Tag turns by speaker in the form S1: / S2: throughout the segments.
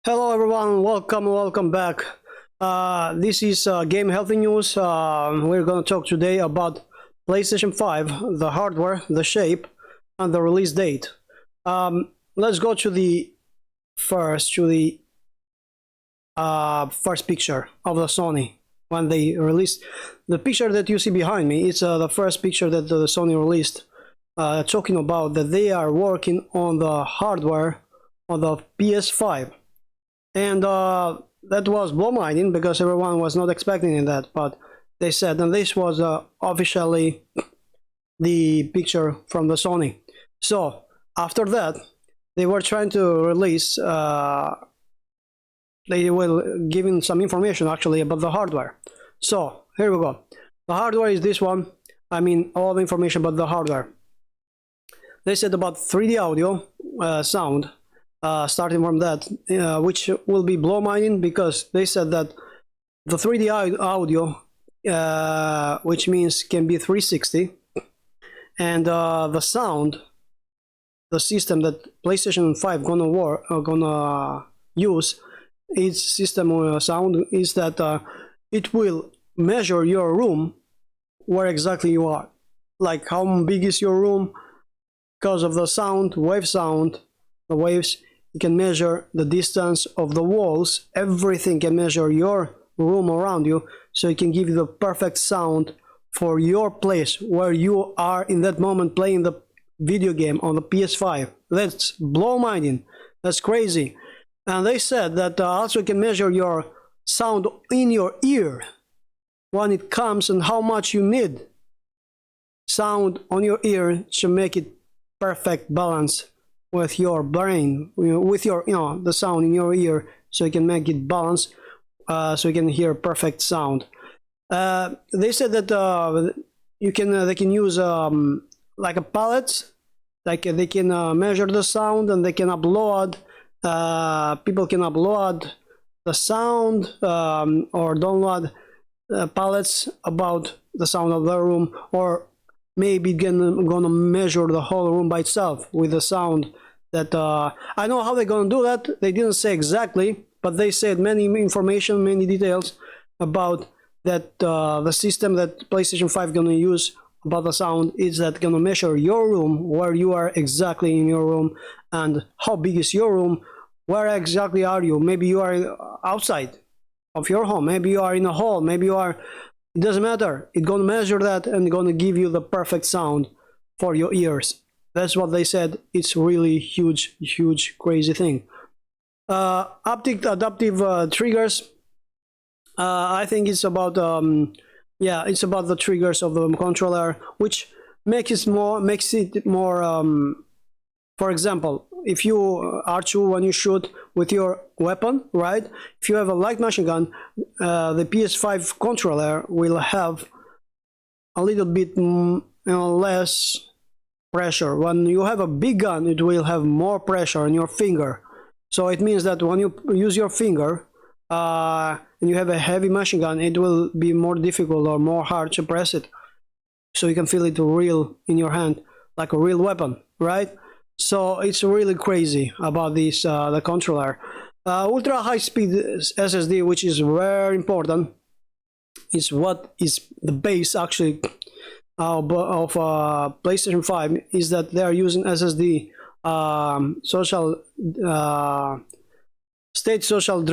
S1: Hello everyone, welcome back. This is Game Healthy News. We're gonna talk today about PlayStation 5, the hardware, the shape, and the release date. Let's go to the first first picture of the Sony when they released. The picture that you see behind me, it's the first picture that the Sony released, talking about that they are working on the hardware on the PS5. And that was blow-minding because everyone was not expecting that, but they said, and this was officially the picture from the Sony. So after that, they were trying to release, they were giving some information actually about the hardware. So here we go. The hardware is this one. I mean, all the information about the hardware. They said about 3D audio, sound. Starting from that, which will be blow-minding because they said that the 3D audio, which means can be 360, and the sound, the system that PlayStation 5 gonna use, its system sound is that it will measure your room, where exactly you are, like how big is your room, because of the sound, the waves. You can measure the distance of the walls, everything can measure your room around you, so it can give you the perfect sound for your place where you are in that moment playing the video game on the PS5. That's blow-minding, that's crazy. And they said that also you can measure your sound in your ear when it comes and how much you need sound on your ear to make it perfect balance with your brain, with your, the sound in your ear, so you can make it balance, so you can hear perfect sound. They said that they can use like a palette, like they can measure the sound and they can upload. People can upload the sound or download palettes about the sound of the room, or maybe gonna measure the whole room by itself with the sound. That I know how they're gonna do that. They didn't say exactly, but they said many information, many details about that. The system that PlayStation 5 gonna use about the sound is that gonna measure your room, where you are exactly in your room, and how big is your room, where exactly are you. Maybe you are outside of your home, maybe you are in a hall, maybe you are. It doesn't matter. It's gonna measure that and gonna give you the perfect sound for your ears. That's what they said. It's really huge, crazy thing. Haptic adaptive triggers. I think it's about it's about the triggers of the controller, which makes it more. For example, if you R2 when you shoot with your weapon, right? If you have a light machine gun, the PS5 controller will have a little bit less pressure. When you have a big gun, it will have more pressure on your finger. So it means that when you use your finger and you have a heavy machine gun, it will be more difficult or more hard to press it. So you can feel it real in your hand, like a real weapon, right? So it's really crazy about this the controller. Ultra high speed SSD, which is very important, is what is the base actually of PlayStation 5, is that they are using SSD, state solid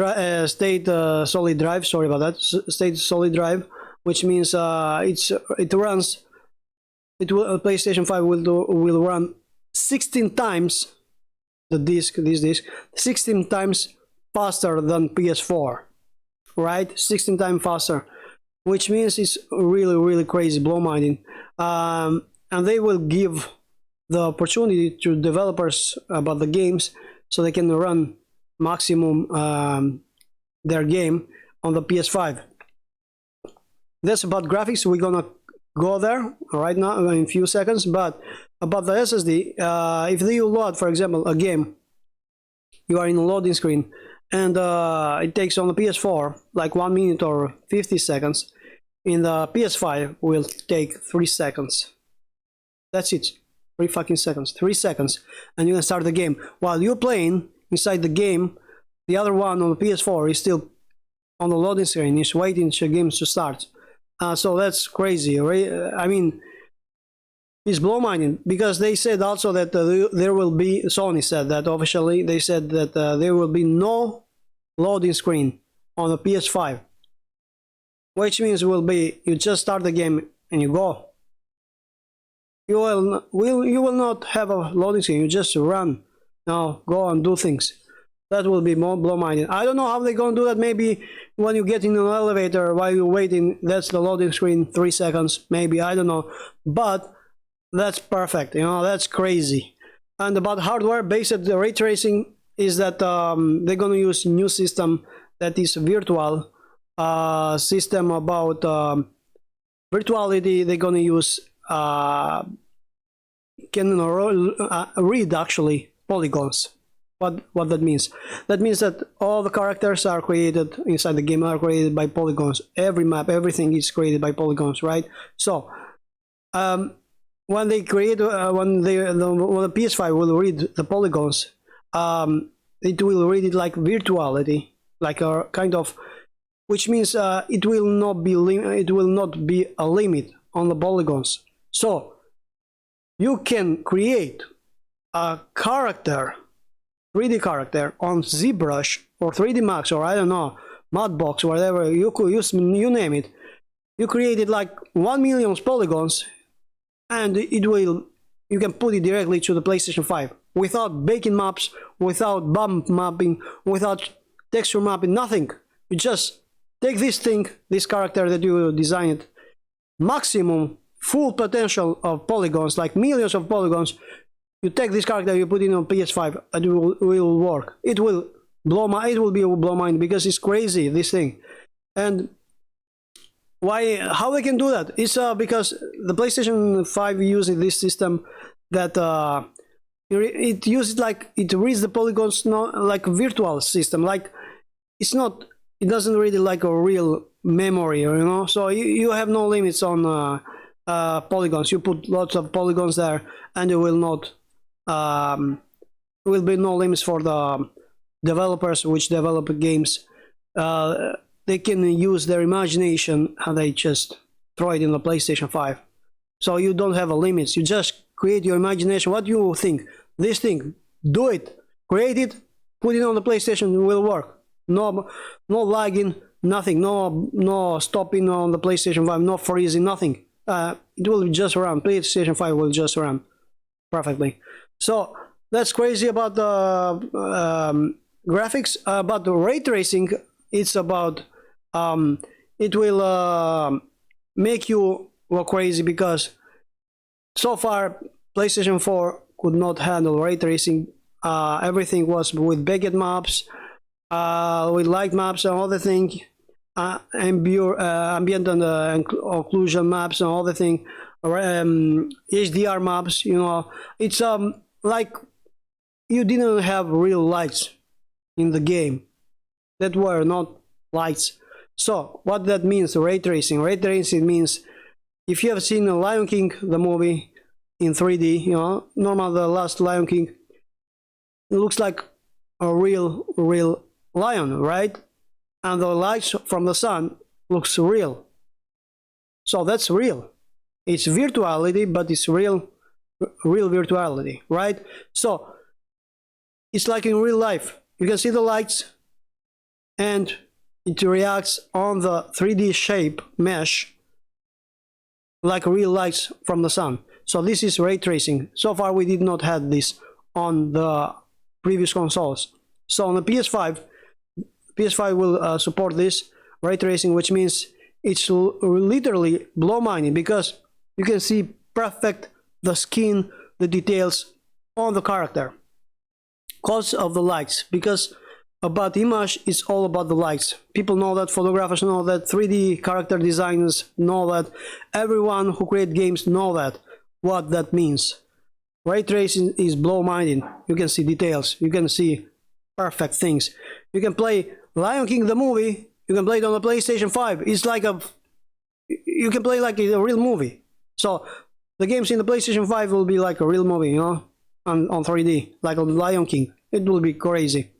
S1: drive. Sorry about that. State solid drive, which means PlayStation 5 will run 16 times this disc 16 times faster than PS4, right? 16 times faster, which means it's really crazy, blow-minding. And they will give the opportunity to developers about the games, so they can run maximum their game on the PS5. That's about graphics. We're gonna go there right now in a few seconds. But about the SSD, if you load, for example, a game, you are in a loading screen, and it takes on the PS4 like 1 minute or 50 seconds. In the PS5 will take 3 seconds. That's it. 3 fucking seconds. 3 seconds, and you can start the game. While you're playing inside the game, the other one on the PS4 is still on the loading screen, is waiting for games to start. So that's crazy, right? I mean, it's blow-minded, because they said also that there will be, Sony said that officially, they said that there will be no loading screen on the PS5, which means will be you just start the game and you go. You will not have a loading screen. You just run, now go and do things. That will be more blow-minded. I don't know how they're gonna do that. Maybe when you get in an elevator while you're waiting, that's the loading screen, 3 seconds, maybe, I don't know. But that's perfect, you know, that's crazy. And about hardware, based on the ray tracing, is that they're gonna use new system that is virtual system about virtuality. They're gonna use can read actually polygons. What that means? That means that all the characters are created inside the game are created by polygons. Every map, everything is created by polygons, right? So when they create when the PS5 will read the polygons, it will read it like virtuality, like a kind of, which means it will not be a limit on the polygons. So you can create a character, 3D character on ZBrush or 3D Max, or I don't know, Mudbox, whatever you could use, you name it. You create it like 1 million polygons, and you can put it directly to the PlayStation 5 without baking maps, without bump mapping, without texture mapping, nothing. You just take this thing, this character that you designed, maximum full potential of polygons, like millions of polygons. You take this character, you put it on PS5, and it will work. It will be blow mind, because it's crazy, this thing. And how they can do that? It's because the PlayStation 5 uses this system that it uses, like, it reads the polygons, not like a virtual system, like it doesn't read it like a real memory, you know. So you have no limits on polygons. You put lots of polygons there, and you will not will be no limits for the developers which develop games. They can use their imagination, and they just throw it in the PlayStation 5. So you don't have a limits. You just create your imagination. What you think? This thing, do it, create it, put it on the PlayStation. It will work. No lagging, nothing. No stopping on the PlayStation 5. No freezing, nothing. It will just run. PlayStation 5 will just run perfectly. So that's crazy about the graphics. About the ray tracing, it's about it will make you go crazy, because so far PlayStation 4 could not handle ray tracing. Everything was with baguette maps, with light maps and other thing, ambient and occlusion maps and other thing, HDR maps. You know, it's like you didn't have real lights in the game. That were not lights. So what that means, ray tracing? Ray tracing means, if you have seen Lion King, the movie, in 3D, you know, normal, the last Lion King, it looks like a real lion, right? And the lights from the sun looks real. So that's real. It's virtuality, but it's real virtuality, right? So it's like in real life. You can see the lights, and it reacts on the 3D shape mesh like real lights from the sun. So this is ray tracing. So far we did not have this on the previous consoles. So on the PS5 will support this ray tracing, which means it's literally blow-minded, because you can see perfect the skin, the details on the character because of the lights. Because about image, it's all about the lights. People know that, photographers know that, 3D character designers know that, everyone who create games know that, what that means. Ray tracing is blow-minded. You can see details, you can see perfect things. You can play Lion King the movie, you can play it on the PlayStation 5. It's like you can play like a real movie. So the games in the PlayStation 5 will be like a real movie, you know, on 3D, like on Lion King. It will be crazy.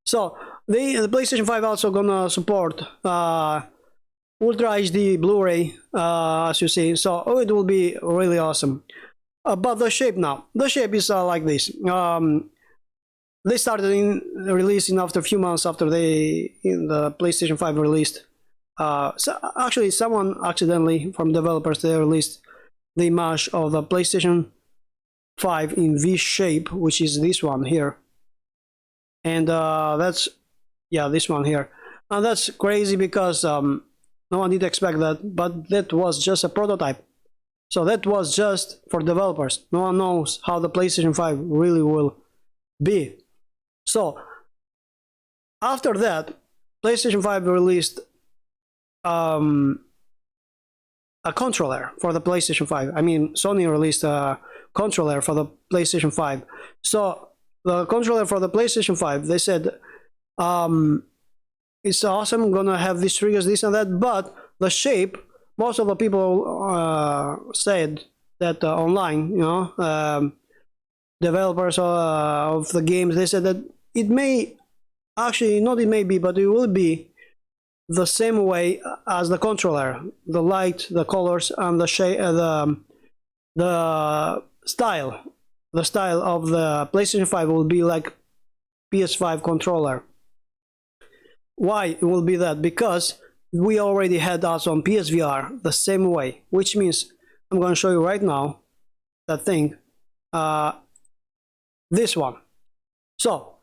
S1: So The PlayStation 5 also gonna support Ultra HD Blu-ray, as you see, so it will be really awesome. But the shape now, the shape is like this. They started releasing after a few months after the PlayStation 5 released. So actually, someone accidentally from developers, they released the image of the PlayStation 5 in V shape, which is this one here, and that's, yeah, this one here, and that's crazy because no one did expect that, but that was just a prototype. So that was just for developers. No one knows how the PlayStation 5 really will be. So after that, PlayStation 5 released a controller for the PlayStation 5. I mean, Sony released a controller for the PlayStation 5. So the controller for the PlayStation 5, they said, it's awesome, I'm gonna have these triggers, this and that, but the shape, most of the people said that online, you know, developers of the games, they said that it may, actually not it may be, but it will be the same way as the controller. The light, the colors, and the shape, the style of the PlayStation 5 will be like PS5 controller. Why it will be that? Because we already had also on PSVR the same way, which means I'm going to show you right now that thing, this one. So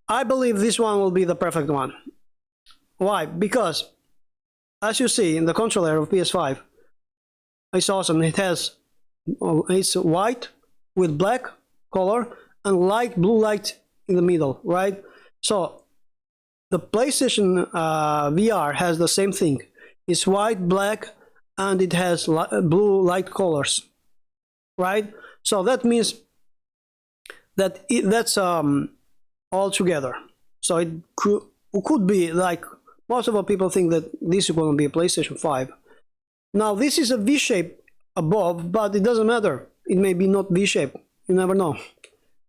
S1: I believe this one will be the perfect one. Why? Because as you see in the controller of PS5, it's awesome. It has, it's white with black color and light blue light in the middle, right? So the PlayStation VR has the same thing. It's white, black, and it has blue light colors, right? So that means that that's all together. So it could be like, most of the people think that this is going to be a PlayStation 5. Now this is a V shape above, but it doesn't matter. It may be not V shape. You never know.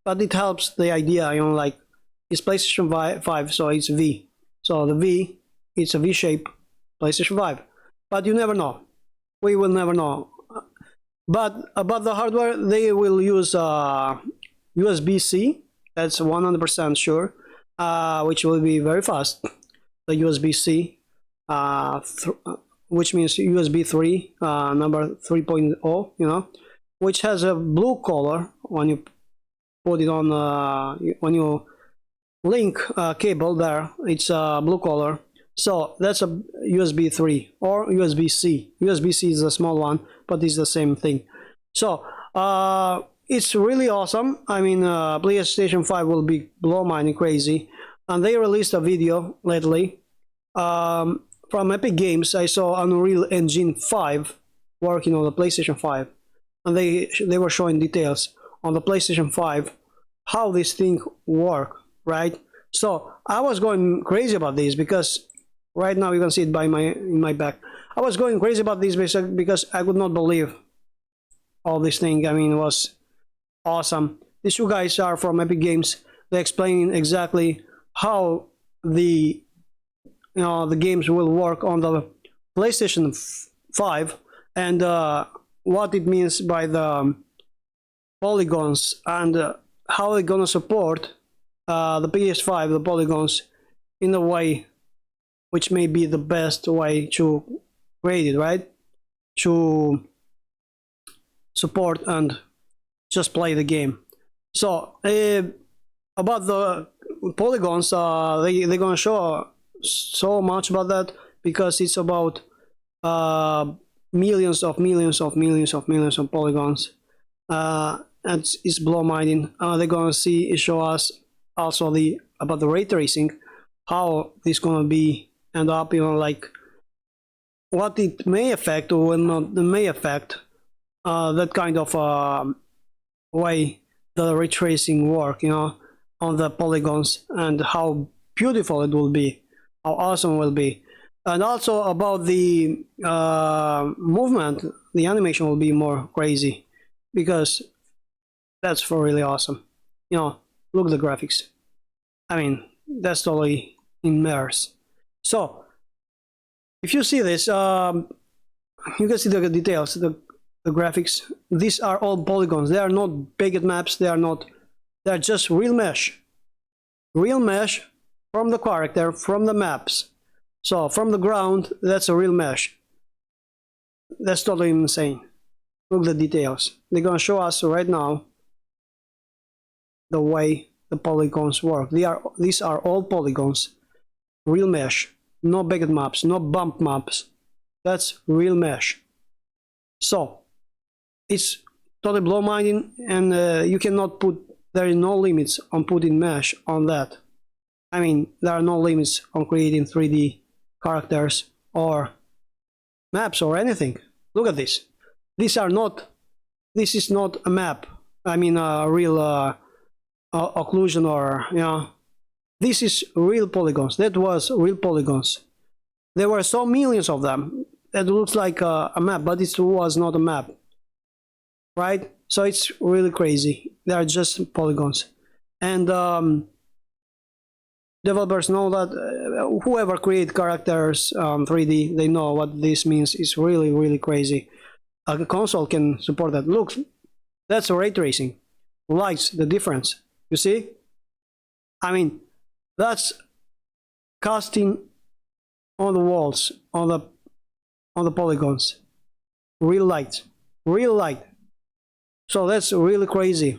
S1: But it helps the idea, you know, like it's PlayStation 5, so it's V. So the V, it's a V shape PlayStation 5. But you never know. We will never know. But about the hardware, they will use USB-C. That's 100% sure, which will be very fast. The USB-C, which means USB 3, number 3.0, you know, which has a blue color when you put it on, when you link cable there, it's a blue color. So that's a USB 3 or USB-C. USB-C is a small one, but it's the same thing. So it's really awesome. I mean, PlayStation 5 will be blow mind crazy. And they released a video lately from Epic Games. I saw Unreal Engine 5 working on the PlayStation 5, and they were showing details on the PlayStation 5 how this thing work, right? So I was going crazy about this because right now you can see it by in my back. I was going crazy about this because I could not believe all this thing. I mean, it was awesome. These two guys are from Epic Games. They explain exactly how the games will work on the PlayStation 5 and what it means by the polygons and how they're gonna support the PS5, the polygons, in a way which may be the best way to create it, right? To support and just play the game. So about the polygons, they're gonna show so much about that because it's about millions of polygons, and it's blow minding. They're gonna show us also about the ray tracing, how this gonna be end up, you know, like what it may affect or not may affect that kind of way the ray tracing work, you know, on the polygons, and how beautiful it will be, how awesome it will be. And also about the movement, the animation will be more crazy because that's for really awesome. You know, look at the graphics. I mean, That's totally immersed. So if you see this, you can see the details, the graphics. These are all polygons. They are not baked maps. They are just real mesh from the character, from the maps. So from the ground, that's a real mesh. That's totally insane. Look at the details. They're gonna show us right now the way the polygons work. These are all polygons, real mesh, no baked maps, no bump maps. That's real mesh. So it's totally blow-minding, and you cannot put. There is no limits on putting mesh on that. I mean, there are no limits on creating 3D characters or maps or anything. Look at this. This is not a map. I mean, a real occlusion, or this is real polygons. That was real polygons. There were so millions of them. It looks like a map, but it was not a map, right? So it's really crazy. They are just polygons, and developers know that. Whoever create characters 3D, they know what this means. It's really, really crazy. A console can support that. Look, that's ray tracing. Lights, the difference. You see? I mean, that's casting on the walls, on the polygons. Real light. Real light. So that's really crazy.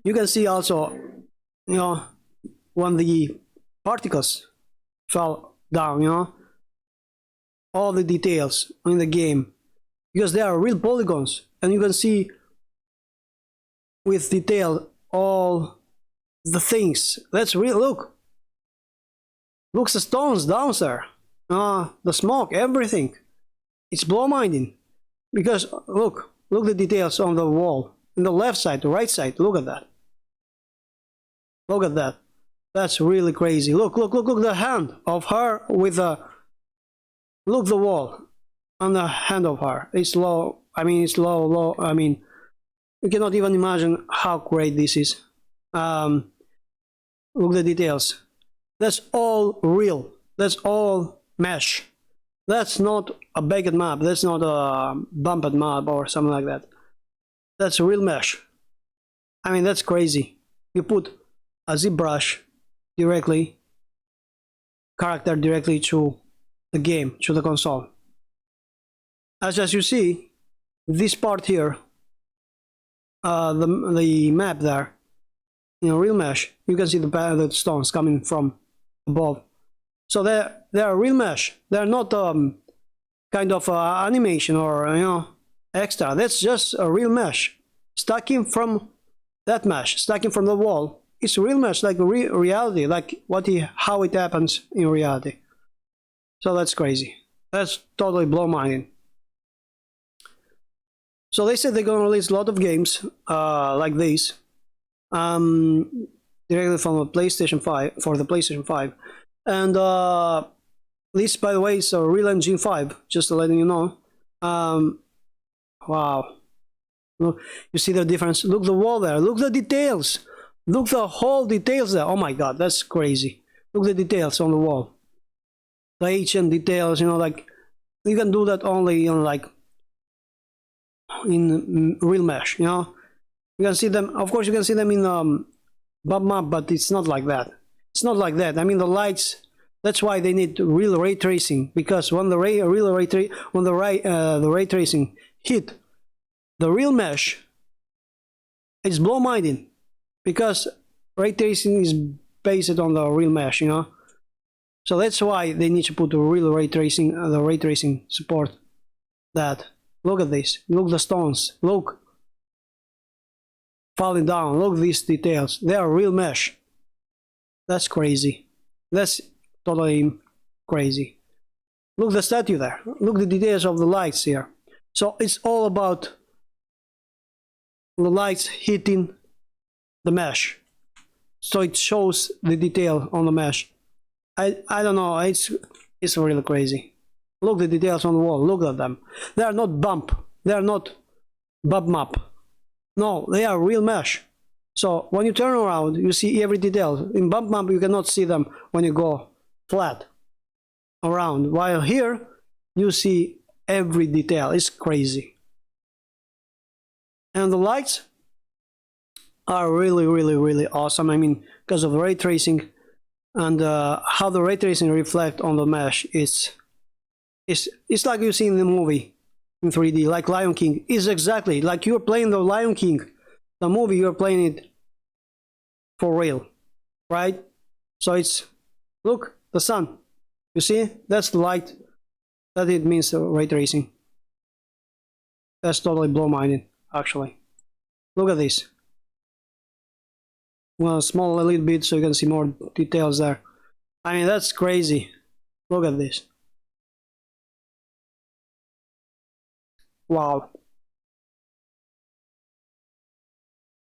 S1: You can see also, when the particles fell down, all the details in the game, because they are real polygons, and you can see with detail all the things. That's real. Look, the stones down there, the smoke, everything. It's blow-minding, because look the details on the wall, in the left side, the right side. Look at that. Look at that. That's really crazy. Look the hand of her with the. Look the wall on the hand of her. It's low. I mean, it's low. I mean, you cannot even imagine how great this is. Look the details. That's all real. That's all mesh. That's not a baked map. That's not a bumped map or something like that. That's real mesh. I mean, that's crazy. You put a ZBrush directly, character directly to the game, to the console. As you see, this part here, the map there, real mesh. You can see the stones coming from above. So they are real mesh. They are not kind of animation or extra. That's just a real mesh, stacking from that mesh, stacking from the wall. It's real mesh, like reality, like how it happens in reality. So that's crazy. That's totally blow-minding. So they said they're gonna release a lot of games like this, directly from the PlayStation 5 for the PlayStation 5, and this, by the way, is a Real Engine 5. Just to letting you know. Wow, look, you see the difference. Look the wall there. Look the details. Look the whole details there. Oh my God, that's crazy. Look the details on the wall. The ancient details, like you can do that only like in real mesh. You can see them. Of course, you can see them in bump map, but it's not like that. It's not like that. I mean, the lights. That's why they need real ray tracing, because when the ray tracing hit the real mesh, it's blow-minding, because ray tracing is based on the real mesh. So that's why they need to put the real ray tracing, the ray tracing support that. Look at this. Look the stones. Look, falling down. Look these details. They are real mesh. That's crazy. That's totally crazy. Look the statue there. Look the details of the lights here. So it's all about the lights hitting the mesh. So it shows the detail on the mesh. I don't know. It's really crazy. Look the details on the wall. Look at them. They are not bump. They are not bump map. No, they are real mesh. So when you turn around, you see every detail. In bump map, you cannot see them when you go flat around, while here you see every detail. It's crazy. And the lights are really awesome. I mean, because of ray tracing and how the ray tracing reflect on the mesh, it's like you see in the movie in 3D, like Lion King. Is exactly like you're playing the Lion King, the movie. You're playing it for real, right? So it's, look, the sun. You see, that's the light. That it means ray tracing. That's totally blow-minded, actually. Look at this. Well, small a little bit so you can see more details there. I mean, that's crazy. Look at this. Wow.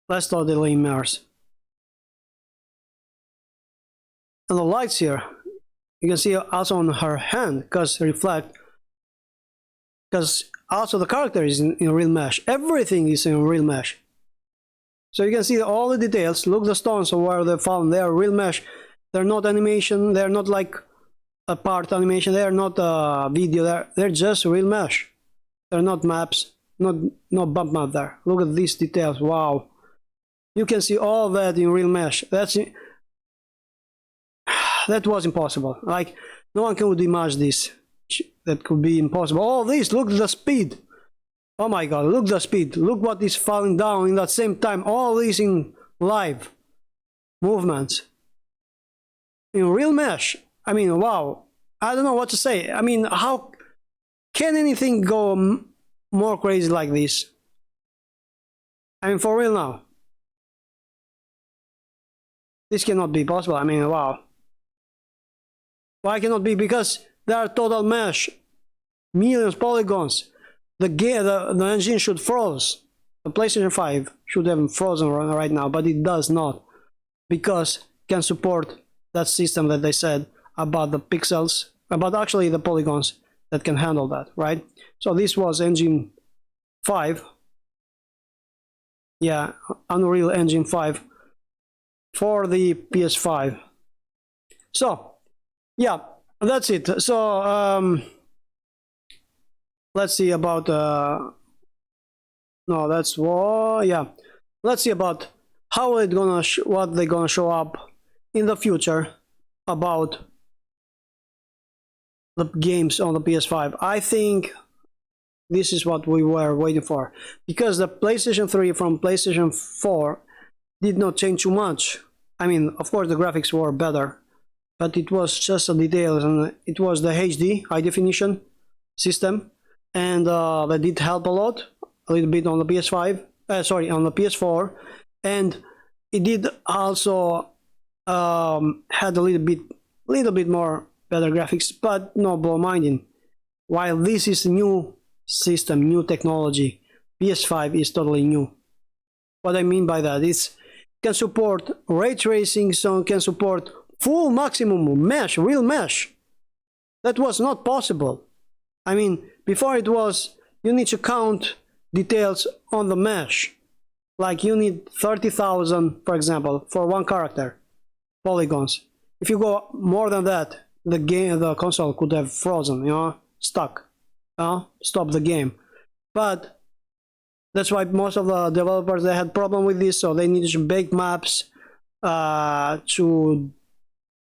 S1: Let's totally immerse. And the lights here, you can see also on her hand, because reflect, because also the character is in real mesh. Everything is in real mesh. So you can see all the details. Look, the stones where they found. They are real mesh. They're not animation. They're not like a part animation. They're not video. They're just real mesh. They're not maps. No bump map there. Look at these details. Wow. You can see all that in real mesh. That was impossible. Like, no one could imagine this. That could be impossible. All this, look at the speed. Oh my god, look the speed. Look what is falling down in that same time. All this in live movements. In real mesh. I mean, wow. I don't know what to say. I mean, how can anything go more crazy like this? I mean, for real now. This cannot be possible. I mean, wow. Why cannot be? Because they are total mesh. Millions polygons. The engine should froze. The PlayStation 5 should have frozen right now, but it does not, because it can support that system that they said about the pixels, about actually the polygons that can handle that, right? So this was Engine 5. Yeah, Unreal Engine 5 for the PS5. So, yeah, that's it. So, let's see about no, that's yeah. Let's see about how it gonna what they're gonna show up in the future about the games on the PS5. I think this is what we were waiting for, because the PlayStation 3 from PlayStation 4 did not change too much. I mean, of course the graphics were better, but it was just the details, and it was the HD, high definition system. And that did help a lot, a little bit on the PS5, on the PS4, and it did also had a little bit more better graphics, but no blow-minding. While this is new system, new technology, PS5 is totally new. What I mean by that is it can support ray tracing, so it can support full maximum mesh, real mesh. That was not possible. I mean, before it was, you need to count details on the mesh. Like you need 30,000, for example, for one character, polygons. If you go more than that, the console could have frozen, you know, stuck, stop the game. But that's why most of the developers, they had problem with this, so they needed to bake maps to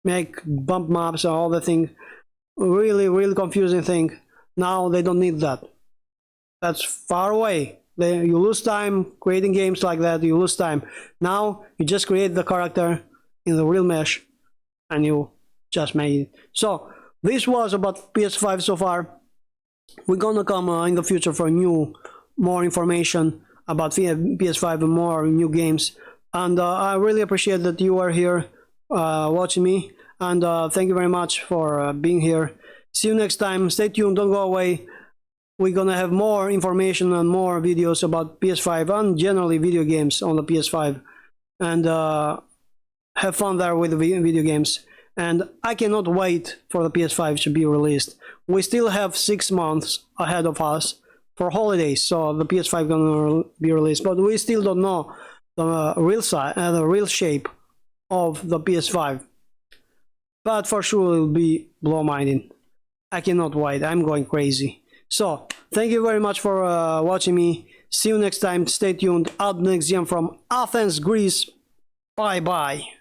S1: make bump maps and all the thing. Really confusing thing. Now they don't need that. That's far away. You lose time creating games like that. You lose time. Now you just create the character in the real mesh and you just make it. So this was about PS5 so far. We're gonna come in the future for more information about PS5 and more new games. And I really appreciate that you are here watching me. And thank you very much for being here. See you next time. Stay tuned. Don't go away. We're gonna have more information and more videos about PS5 and generally video games on the PS5. And have fun there with the video games. And I cannot wait for the PS5 to be released. We still have 6 months ahead of us for holidays, so the PS5 gonna be released. But we still don't know the real size, the real shape of the PS5. But for sure it will be blow-minded. I cannot wait. I'm going crazy. So thank you very much for watching me. See you next time. Stay tuned. AlbNextGen from Athens, Greece. Bye bye.